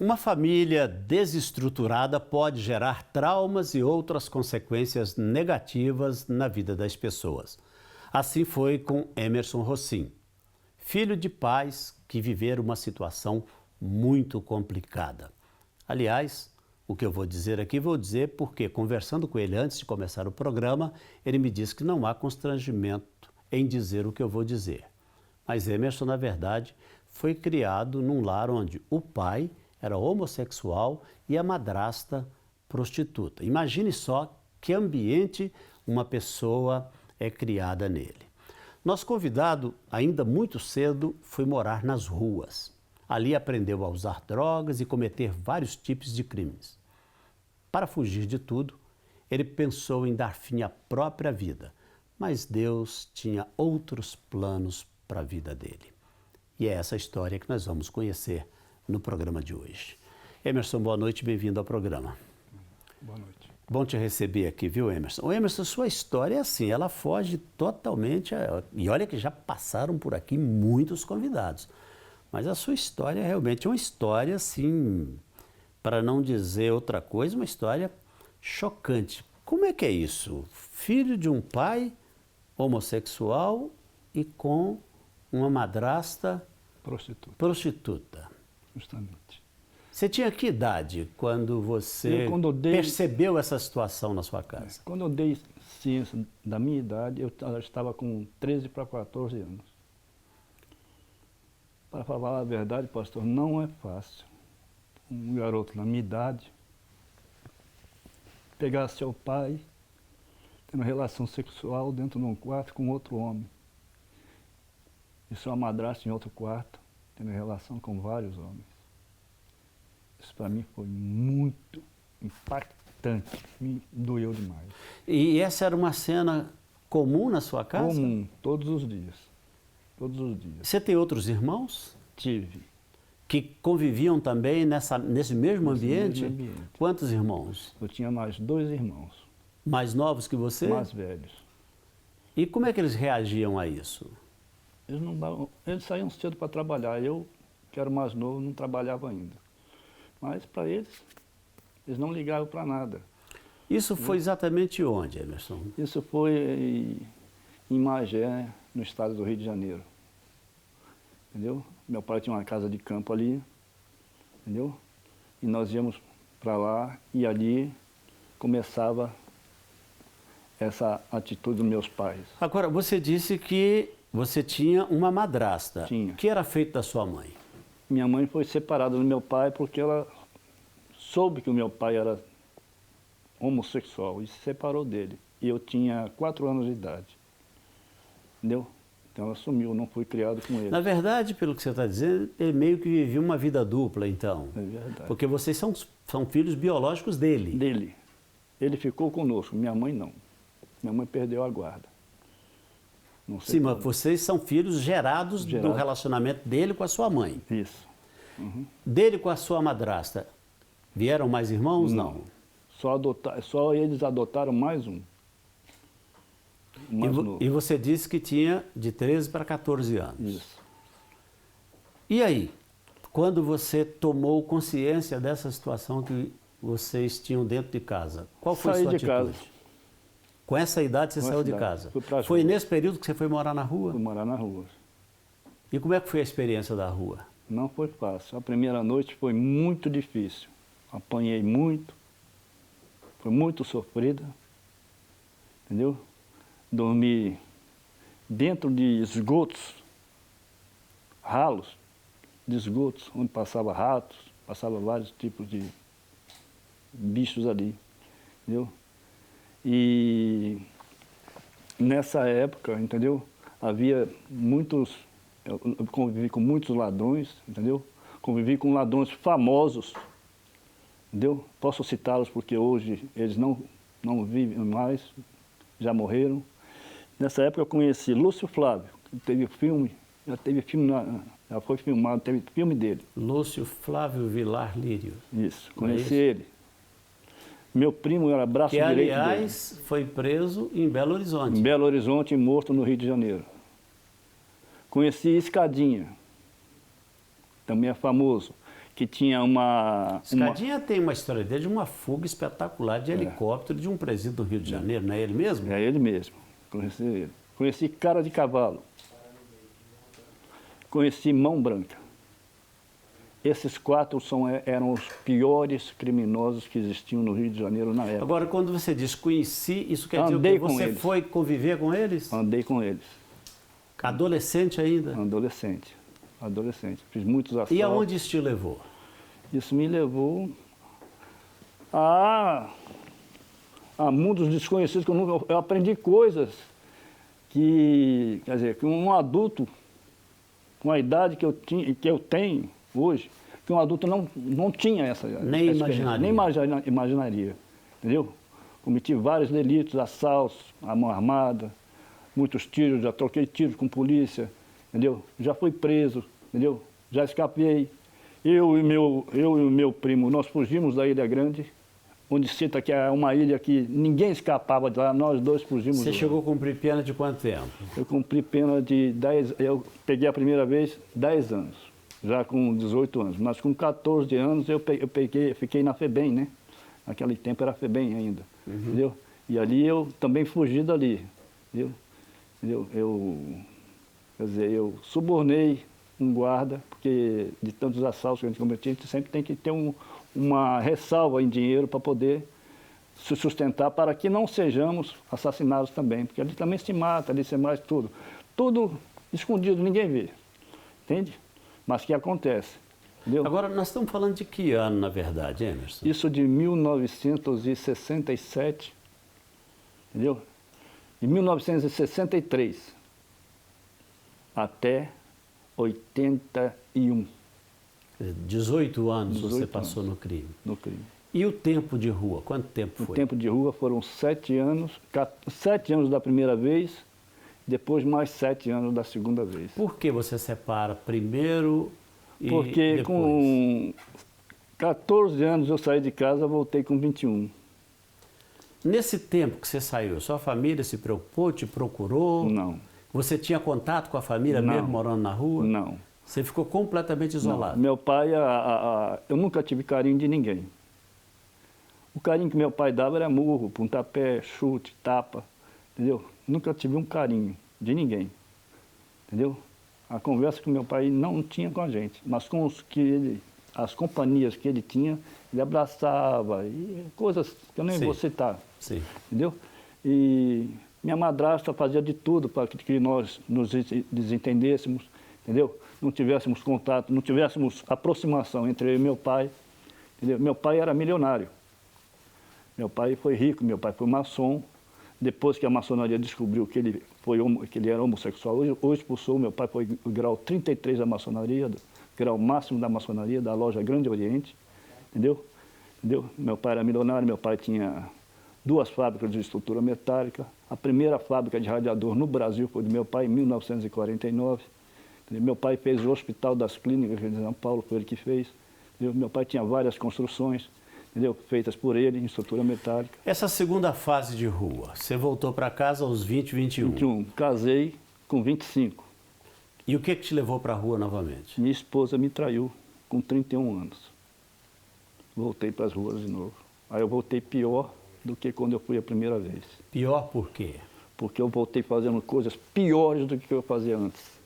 Uma família desestruturada pode gerar traumas e outras consequências negativas na vida das pessoas. Assim foi com Emerson Rocin, filho de pais que viveram uma situação muito complicada. Aliás, o que eu vou dizer aqui, vou dizer porque, conversando com ele antes de começar o programa, ele me disse que não há constrangimento em dizer o que eu vou dizer. Mas Emerson, na verdade, foi criado num lar onde o pai era homossexual e a madrasta prostituta. Imagine só que ambiente uma pessoa é criada nele. Nosso convidado, ainda muito cedo, foi morar nas ruas. Ali aprendeu a usar drogas e cometer vários tipos de crimes. Para fugir de tudo, ele pensou em dar fim à própria vida, mas Deus tinha outros planos para a vida dele. E é essa história que nós vamos conhecer no programa de hoje. Emerson, boa noite, bem-vindo ao programa. Boa noite. Bom te receber aqui, viu, Emerson? Ô, Emerson, sua história é assim, ela foge totalmente, e olha que já passaram por aqui muitos convidados, mas a sua história realmente é uma história, assim, para não dizer outra coisa, uma história chocante. Como é que é isso? Filho de um pai homossexual e com uma madrasta prostituta. Justamente. Você tinha que idade quando você percebeu essa situação na sua casa? Quando eu dei ciência da minha idade, eu estava com 13 para 14 anos. Para falar a verdade, pastor, não é fácil um garoto na minha idade pegar seu pai tendo relação sexual dentro de um quarto com outro homem. E sua madrasta em outro quarto, tendo relação com vários homens. Isso para mim foi muito impactante, me doeu demais. E essa era uma cena comum na sua casa? Comum, todos os dias. Todos os dias. Você tem outros irmãos? Tive. Que conviviam também nesse mesmo ambiente? Mesmo ambiente. Quantos irmãos? Eu tinha mais 2 irmãos. Mais novos que você? Mais velhos. E como é que eles reagiam a isso? Eles saíam cedo para trabalhar. Eu, que era mais novo, não trabalhava ainda. Mas para eles não ligavam para nada. Isso foi exatamente onde, Emerson? Isso foi em Magé, no estado do Rio de Janeiro. Entendeu? Meu pai tinha uma casa de campo ali, entendeu? E nós íamos para lá e ali começava essa atitude dos meus pais. Agora, você disse que você tinha uma madrasta. Tinha. O que era feito da sua mãe? Minha mãe foi separada do meu pai porque ela soube que o meu pai era homossexual e se separou dele. E eu tinha 4 anos de idade. Entendeu? Então ela sumiu, não fui criado com ele. Na verdade, pelo que você está dizendo, ele meio que vivia uma vida dupla, então. É verdade. Porque vocês são filhos biológicos dele. Dele. Ele ficou conosco, minha mãe não. Minha mãe perdeu a guarda. Não sei. Sim, mas vocês são filhos gerados do relacionamento dele com a sua mãe. Isso. Uhum. Dele com a sua madrasta. Vieram mais irmãos? Não. Só eles adotaram mais um. Mais novo. E você disse que tinha de 13 para 14 anos. Isso. E aí, quando você tomou consciência dessa situação que vocês tinham dentro de casa, qual foi a sua atitude? Saí de casa. Com essa idade você saiu de casa? Foi nesse período que você foi morar na rua? Fui morar na rua. E como é que foi a experiência da rua? Não foi fácil. A primeira noite foi muito difícil. Apanhei muito. Foi muito sofrida. Entendeu? Dormi dentro de esgotos, ralos de esgotos, onde passava ratos, passava vários tipos de bichos ali. Entendeu? E nessa época, entendeu? Havia muitos, eu convivi com muitos ladrões, entendeu? Convivi com ladrões famosos, entendeu? Posso citá-los porque hoje eles não vivem mais, já morreram. Nessa época eu conheci Lúcio Flávio, que teve filme, já foi filmado, teve filme dele. Lúcio Flávio Vilar Lírio. Isso, conheci ele. Meu primo era braço direito dele. Que, aliás, foi preso em Belo Horizonte. Em Belo Horizonte e morto no Rio de Janeiro. Conheci Escadinha, também é famoso, que tinha uma... Escadinha tem uma história dele de uma fuga espetacular de helicóptero de um presídio do Rio de Janeiro, não é ele mesmo? É ele mesmo, conheci ele. Conheci Cara de Cavalo, conheci Mão Branca. Esses 4 eram os piores criminosos que existiam no Rio de Janeiro na época. Agora, quando você diz conheci, isso quer dizer Andei que você com eles. foi conviver com eles? Andei com eles. Adolescente ainda? Adolescente. Fiz muitos assaltos. E aonde isso te levou? Isso me levou a mundos desconhecidos, que eu aprendi coisas que, quer dizer, que um adulto com a idade que eu tenho hoje, que um adulto não tinha essa Nem imaginaria. Nem imaginaria, entendeu? Cometi vários delitos, assaltos, à mão armada, muitos tiros, já troquei tiros com polícia, entendeu? Já fui preso, entendeu? Já escapei. Eu e o meu primo, nós fugimos da Ilha Grande, onde cita que é uma ilha que ninguém escapava de lá, nós 2 fugimos. Você chegou a cumprir pena de quanto tempo? Eu cumpri pena de 10, eu peguei a primeira vez 10 anos, já com 18 anos, mas com 14 anos fiquei na FEBEM, né? Naquele tempo era FEBEM ainda, entendeu? E ali eu também fugi dali, entendeu? Quer dizer, eu subornei um guarda, porque de tantos assaltos que a gente cometia, a gente sempre tem que ter uma ressalva em dinheiro para poder se sustentar, para que não sejamos assassinados também, porque ali também se mata, ali se mais tudo. Tudo escondido, ninguém vê, entende? Mas que acontece, entendeu? Agora, nós estamos falando de que ano, na verdade, Emerson? Isso de 1967, entendeu? De 1963 até 81. 18 anos 18 você passou no crime. No crime. E o tempo de rua? Quanto tempo foi? O tempo de rua foram 7 anos, 7 anos da primeira vez, depois mais 7 anos da segunda vez. Por que você separa primeiro e Porque depois? com 14 anos eu saí de casa, voltei com 21. Nesse tempo que você saiu, sua família se preocupou, te procurou? Não. Você tinha contato com a família Não. mesmo morando na rua? Não. Você ficou completamente isolado? Não. Meu pai, eu nunca tive carinho de ninguém. O carinho que meu pai dava era murro, pontapé, chute, tapa, entendeu? Nunca tive um carinho de ninguém, entendeu? A conversa que meu pai não tinha com a gente, mas com as companhias que ele tinha, ele abraçava, e coisas que eu nem vou citar, Sim. entendeu? E minha madrasta fazia de tudo para que nós nos desentendêssemos, entendeu? Não tivéssemos contato, não tivéssemos aproximação entre eu e meu pai, entendeu? Meu pai era milionário. Meu pai foi rico, meu pai foi maçom. Depois que a maçonaria descobriu que ele era homossexual, hoje expulsou, meu pai foi o grau 33 da maçonaria, grau máximo da maçonaria, da loja Grande Oriente, entendeu? Meu pai era milionário, meu pai tinha 2 fábricas de estrutura metálica. A primeira fábrica de radiador no Brasil foi do meu pai em 1949. Entendeu? Meu pai fez o Hospital das Clínicas de São Paulo, foi ele que fez. Entendeu? Meu pai tinha várias construções, entendeu? Feitas por ele em estrutura metálica. Essa segunda fase de rua, você voltou para casa aos 20, 21? 21. Casei com 25. E o que te levou para a rua novamente? Minha esposa me traiu com 31 anos. Voltei para as ruas de novo. Aí eu voltei pior do que quando eu fui a primeira vez. Pior por quê? Porque eu voltei fazendo coisas piores do que eu fazia antes.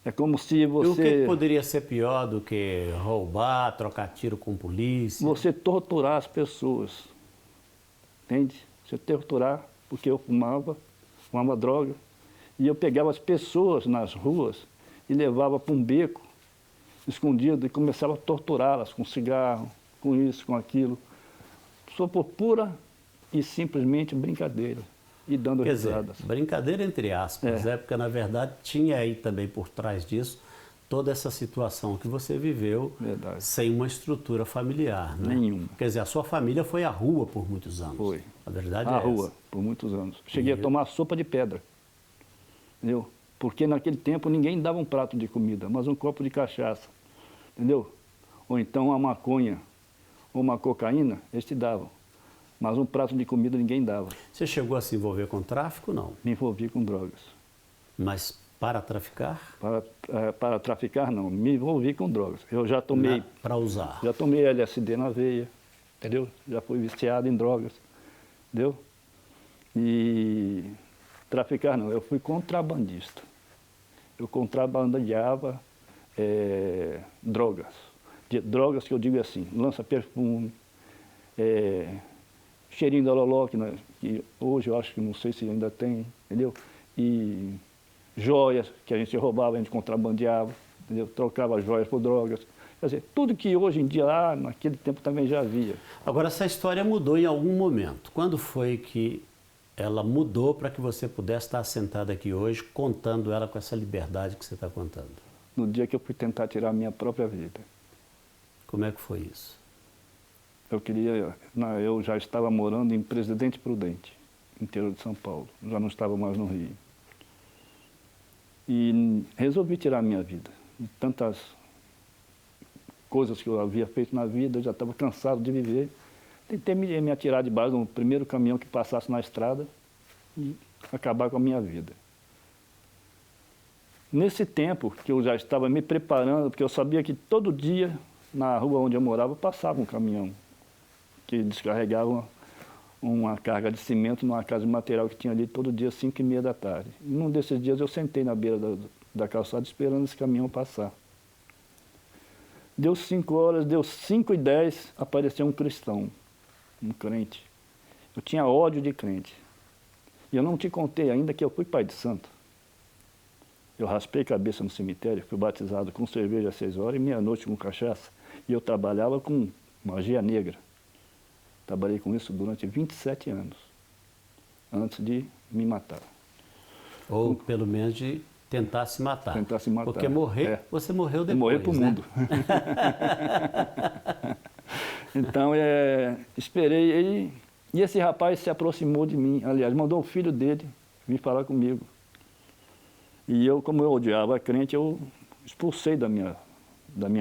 É como se você... E o que poderia ser pior do que roubar, trocar tiro com polícia? Você torturar as pessoas, entende? Você torturar, porque eu fumava droga, e eu pegava as pessoas nas ruas e levava para um beco escondido e começava a torturá-las com cigarro, com isso, com aquilo. Só por pura e simplesmente brincadeira. E dando risadas. Dizer, brincadeira entre aspas, porque na verdade tinha aí também por trás disso toda essa situação que você viveu sem uma estrutura familiar, né? Nenhuma. Quer dizer, a sua família foi à rua por muitos anos. Foi. A verdade é à essa. rua, por muitos anos. Cheguei a tomar sopa de pedra, entendeu? Porque naquele tempo ninguém dava um prato de comida, mas um copo de cachaça, entendeu? Ou então a maconha, ou uma cocaína, eles te davam. Mas um prato de comida ninguém dava. Você chegou a se envolver com tráfico, não? Me envolvi com drogas. Mas Para traficar? Para traficar, não. Me envolvi com drogas. Eu já tomei... Para usar? Já tomei LSD na veia, entendeu? Já fui viciado em drogas, entendeu? E traficar, não. Eu fui contrabandista. Eu contrabandeava drogas. Drogas que eu digo assim, lança-perfume, cheirinho da Loló, que hoje eu acho que não sei se ainda tem, entendeu? E joias que a gente roubava, a gente contrabandeava, entendeu? Trocava joias por drogas. Quer dizer, tudo que hoje em dia, naquele tempo também já havia. Agora, essa história mudou em algum momento. Quando foi que ela mudou para que você pudesse estar sentado aqui hoje, contando ela com essa liberdade que você está contando? No dia que eu fui tentar tirar a minha própria vida. Como é que foi isso? Eu já estava morando em Presidente Prudente, interior de São Paulo. Já não estava mais no Rio. E resolvi tirar a minha vida. De tantas coisas que eu havia feito na vida, eu já estava cansado de viver. Tentei me atirar debaixo do primeiro caminhão que passasse na estrada e acabar com a minha vida. Nesse tempo que eu já estava me preparando, porque eu sabia que todo dia, na rua onde eu morava, passava um caminhão que descarregava uma carga de cimento numa casa de material que tinha ali todo dia, 5h30 da tarde. E num desses dias eu sentei na beira da calçada esperando esse caminhão passar. Deu 5 horas, deu 5h10, apareceu um cristão, um crente. Eu tinha ódio de crente. E eu não te contei ainda que eu fui pai de santo. Eu raspei cabeça no cemitério, fui batizado com cerveja às 6 horas e meia-noite com cachaça. E eu trabalhava com magia negra. Trabalhei com isso durante 27 anos, antes de me matar. Ou pelo menos de tentar se matar. Tentar se matar. Porque morrer, você morreu depois, morrer para o mundo. Então, esperei e esse rapaz se aproximou de mim. Aliás, mandou o filho dele vir falar comigo. E eu, como eu odiava crente, eu expulsei da minha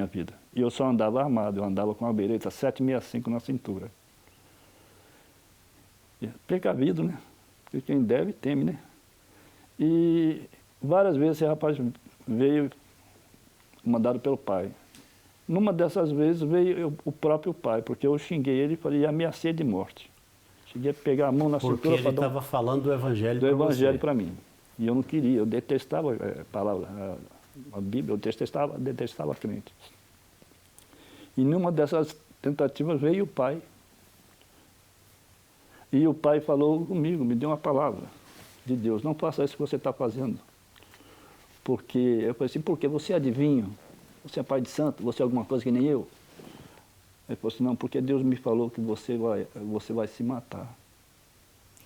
vida. E eu só andava armado, eu andava com uma bereta 765 na cintura. Precavido, né? Porque quem deve, teme, né? E várias vezes esse rapaz veio mandado pelo pai. Numa dessas vezes veio o próprio pai, porque eu xinguei ele e falei, ameacei de morte. Cheguei a pegar a mão na cintura... Porque ele estava falando do Evangelho para mim. E eu não queria, eu detestava a palavra, a Bíblia, eu detestava crente. E numa dessas tentativas veio o pai. E o pai falou comigo, me deu uma palavra de Deus, não faça isso que você está fazendo. Porque, eu falei assim, porque você é adivinho, você é pai de santo, você é alguma coisa que nem eu. Ele falou assim, não, porque Deus me falou que você vai se matar.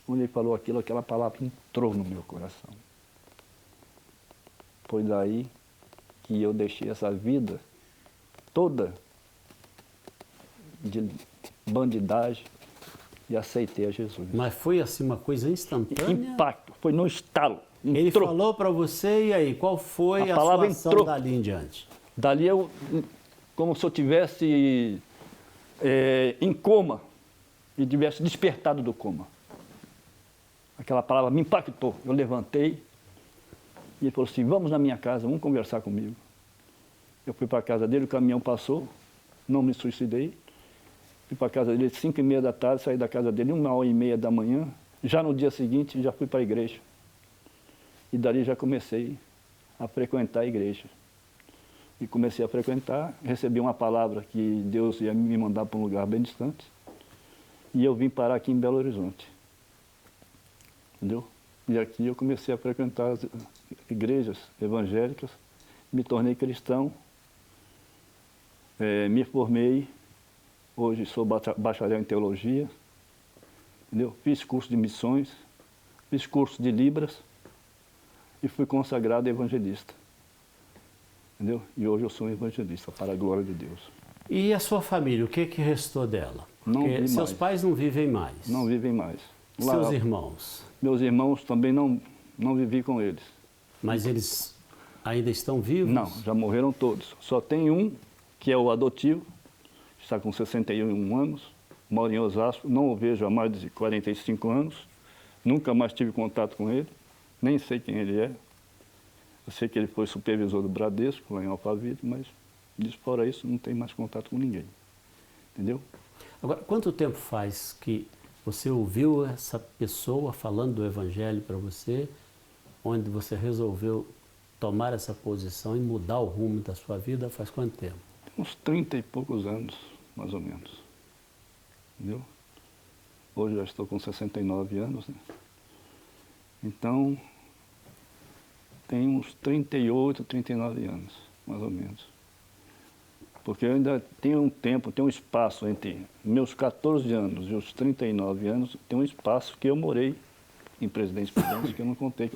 Quando ele falou aquilo, aquela palavra entrou no meu coração. Foi daí que eu deixei essa vida toda de bandidagem e aceitei a Jesus. Mas foi assim uma coisa instantânea? Impacto, foi no estalo. Entrou. Ele falou para você, e aí, qual foi a sua ação dali em diante? Dali eu, como se eu tivesse em coma e tivesse despertado do coma. Aquela palavra me impactou. Eu levantei e ele falou assim, vamos na minha casa, vamos conversar comigo. Eu fui para a casa dele, o caminhão passou, não me suicidei. Fui para a casa dele 5h30 da tarde, saí da casa dele 1h30 da manhã. Já no dia seguinte, já fui para a igreja. E dali já comecei a frequentar a igreja. E comecei a frequentar, recebi uma palavra que Deus ia me mandar para um lugar bem distante. E eu vim parar aqui em Belo Horizonte. Entendeu? E aqui eu comecei a frequentar as igrejas evangélicas, me tornei cristão, me formei, hoje sou bacharel em teologia, entendeu? Fiz curso de missões, fiz curso de Libras e fui consagrado evangelista. Entendeu? E hoje eu sou um evangelista, para a glória de Deus. E a sua família, o que restou dela? Porque seus pais não vivem mais. Não vivem mais. Seus irmãos? Meus irmãos também não vivi com eles. Mas eles ainda estão vivos? Não, já morreram todos. Só tem um, que é o adotivo, está com 61 anos, mora em Osasco, não o vejo há mais de 45 anos, nunca mais tive contato com ele, nem sei quem ele é. Eu sei que ele foi supervisor do Bradesco, lá em Alphaville, mas disso fora isso, não tem mais contato com ninguém. Entendeu? Agora, quanto tempo faz que você ouviu essa pessoa falando do Evangelho para você, onde você resolveu tomar essa posição e mudar o rumo da sua vida? Faz quanto tempo? Uns 30 e poucos anos, mais ou menos. Entendeu? Hoje já estou com 69 anos, né? Então, tem uns 38, 39 anos, mais ou menos. Porque eu ainda tenho um tempo, tenho um espaço entre meus 14 anos e os 39 anos, tem um espaço que eu morei em Presidente Prudente, que eu não contei.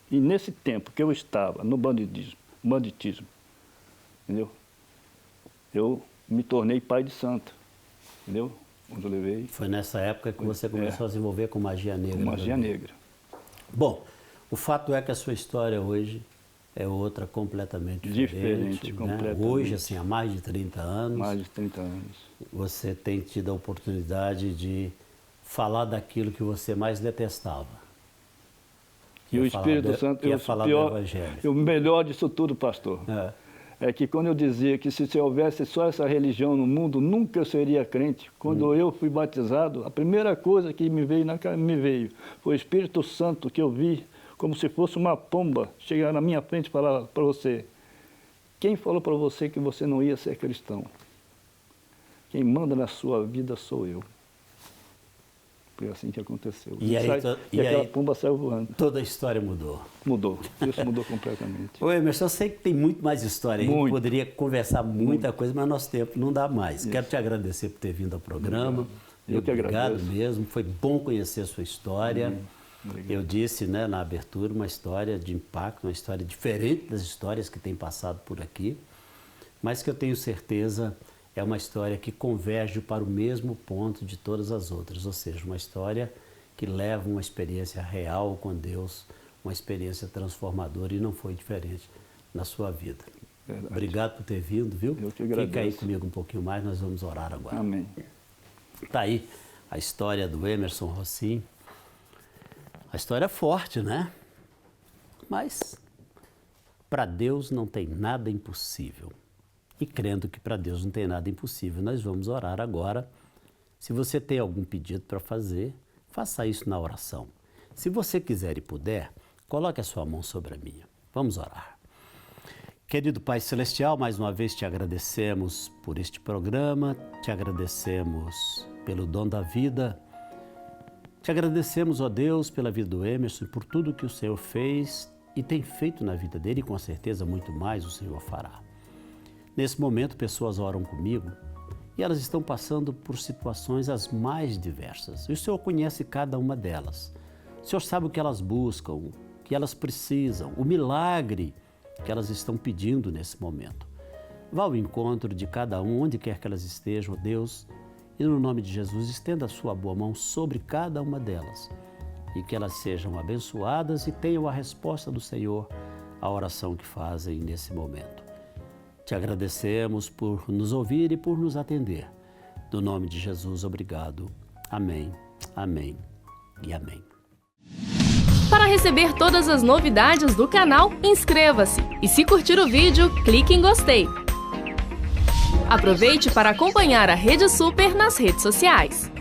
E nesse tempo que eu estava no banditismo, entendeu? Eu me tornei pai de santo, entendeu? Onde eu levei. Foi nessa época que você começou a se envolver com magia negra. Com magia negra. Bom, o fato é que a sua história hoje é outra completamente diferente, né? Completamente. Hoje, assim, há mais de 30 anos. Mais de 30 anos. Você tem tido a oportunidade de falar daquilo que você mais detestava. E o Espírito Santo, falar do Evangelho. O melhor disso tudo, pastor, é que quando eu dizia que se houvesse só essa religião no mundo, nunca eu seria crente. Quando eu fui batizado, a primeira coisa que me veio foi o Espírito Santo, que eu vi como se fosse uma pomba chegar na minha frente e falar para você: quem falou para você que você não ia ser cristão? Quem manda na sua vida sou eu. Foi assim que aconteceu. E aquela pomba saiu voando. Toda a história mudou. Mudou. Isso mudou completamente. Ô Emerson, eu sei que tem muito mais história. A gente poderia conversar muita coisa, mas nosso tempo não dá mais. Isso. Quero te agradecer por ter vindo ao programa. Eu que agradeço. Obrigado mesmo. Foi bom conhecer a sua história. Eu disse, né, na abertura, uma história de impacto, uma história diferente das histórias que tem passado por aqui, mas que eu tenho certeza é uma história que converge para o mesmo ponto de todas as outras, ou seja, uma história que leva uma experiência real com Deus, uma experiência transformadora, e não foi diferente na sua vida. Verdade. Obrigado por ter vindo, viu? Eu que agradeço. Fica aí comigo um pouquinho mais, nós vamos orar agora. Amém. Está aí a história do Emerson Rossim. A história é forte, né? Mas para Deus não tem nada impossível. E crendo que para Deus não tem nada impossível, nós vamos orar agora. Se você tem algum pedido para fazer, faça isso na oração. Se você quiser e puder, coloque a sua mão sobre a minha. Vamos orar. Querido Pai Celestial, mais uma vez te agradecemos por este programa, te agradecemos pelo dom da vida, te agradecemos, ó Deus, pela vida do Emerson e por tudo que o Senhor fez e tem feito na vida dele, e com certeza muito mais o Senhor fará. Nesse momento, pessoas oram comigo e elas estão passando por situações as mais diversas. E o Senhor conhece cada uma delas. O Senhor sabe o que elas buscam, o que elas precisam, o milagre que elas estão pedindo nesse momento. Vá ao encontro de cada um, onde quer que elas estejam, ó Deus, e no nome de Jesus, estenda a sua boa mão sobre cada uma delas e que elas sejam abençoadas e tenham a resposta do Senhor à oração que fazem nesse momento. Te agradecemos por nos ouvir e por nos atender. No nome de Jesus, obrigado. Amém, amém e amém. Para receber todas as novidades do canal, inscreva-se e, se curtir o vídeo, clique em gostei. Aproveite para acompanhar a Rede Super nas redes sociais.